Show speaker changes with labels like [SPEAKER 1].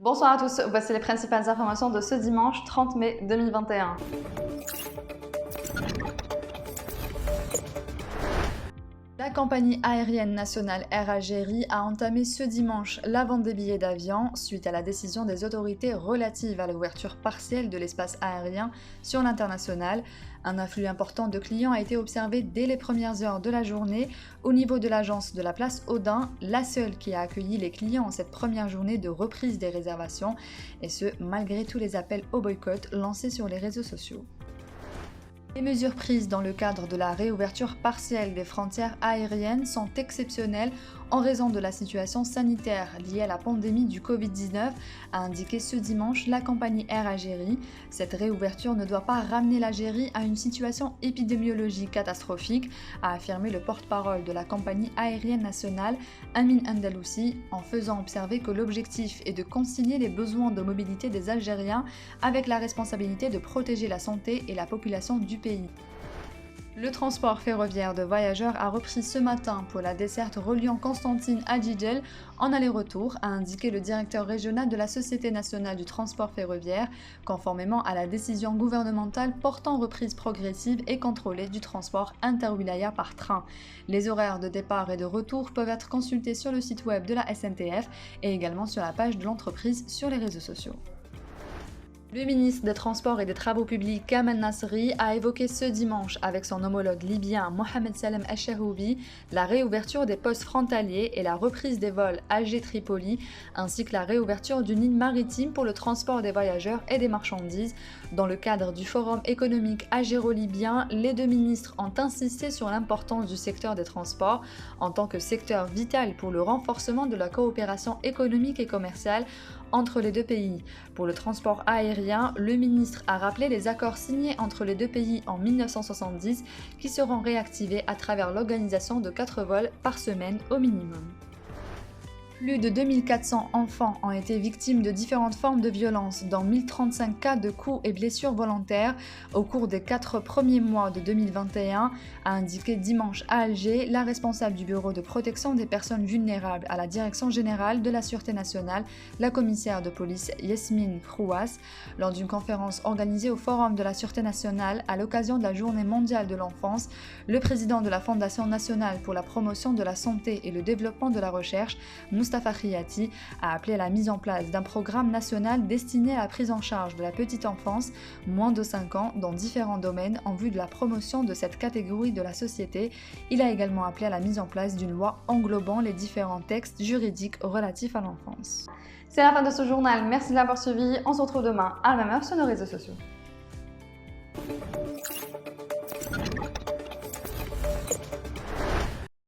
[SPEAKER 1] Bonsoir à tous, voici les principales informations de ce dimanche 30 mai 2021. La compagnie aérienne nationale Air Algérie a entamé ce dimanche la vente des billets d'avion suite à la décision des autorités relative à l'ouverture partielle de l'espace aérien sur l'international. Un afflux important de clients a été observé dès les premières heures de la journée au niveau de l'agence de la place Audin, la seule qui a accueilli les clients en cette première journée de reprise des réservations, et ce malgré tous les appels au boycott lancés sur les réseaux sociaux. Les mesures prises dans le cadre de la réouverture partielle des frontières aériennes sont exceptionnelles en raison de la situation sanitaire liée à la pandémie du Covid-19, a indiqué ce dimanche la compagnie Air Algérie. Cette réouverture ne doit pas ramener l'Algérie à une situation épidémiologique catastrophique, a affirmé le porte-parole de la compagnie aérienne nationale, Amin Andalousi, en faisant observer que l'objectif est de concilier les besoins de mobilité des Algériens avec la responsabilité de protéger la santé et la population du pays. Le transport ferroviaire de voyageurs a repris ce matin pour la desserte reliant Constantine à Djidel en aller-retour, a indiqué le directeur régional de la Société nationale du transport ferroviaire, conformément à la décision gouvernementale portant reprise progressive et contrôlée du transport interwilaya par train. Les horaires de départ et de retour peuvent être consultés sur le site web de la SNTF et également sur la page de l'entreprise sur les réseaux sociaux. Le ministre des Transports et des Travaux publics Kamel Nasri a évoqué ce dimanche avec son homologue libyen Mohamed Salem Al-Shahoubi la réouverture des postes frontaliers et la reprise des vols Alger-Tripoli, ainsi que la réouverture d'une ligne maritime pour le transport des voyageurs et des marchandises. Dans le cadre du forum économique algéro-libyen, les deux ministres ont insisté sur l'importance du secteur des transports en tant que secteur vital pour le renforcement de la coopération économique et commerciale entre les deux pays. Pour le transport aérien, le ministre a rappelé les accords signés entre les deux pays en 1970 qui seront réactivés à travers l'organisation de 4 vols par semaine au minimum. Plus de 2400 enfants ont été victimes de différentes formes de violence, dont 1035 cas de coups et blessures volontaires au cours des 4 premiers mois de 2021, a indiqué dimanche à Alger la responsable du Bureau de protection des personnes vulnérables à la Direction générale de la Sûreté nationale, la commissaire de police Yasmine Khouas, lors d'une conférence organisée au Forum de la Sûreté nationale à l'occasion de la Journée mondiale de l'enfance. Le président de la Fondation nationale pour la promotion de la santé et le développement de la recherche, Moustapha Khriati, a appelé à la mise en place d'un programme national destiné à la prise en charge de la petite enfance, moins de 5 ans, dans différents domaines en vue de la promotion de cette catégorie de la société. Il a également appelé à la mise en place d'une loi englobant les différents textes juridiques relatifs à l'enfance. C'est la fin de ce journal, merci de l'avoir suivi, on se retrouve demain à la même heure sur nos réseaux sociaux.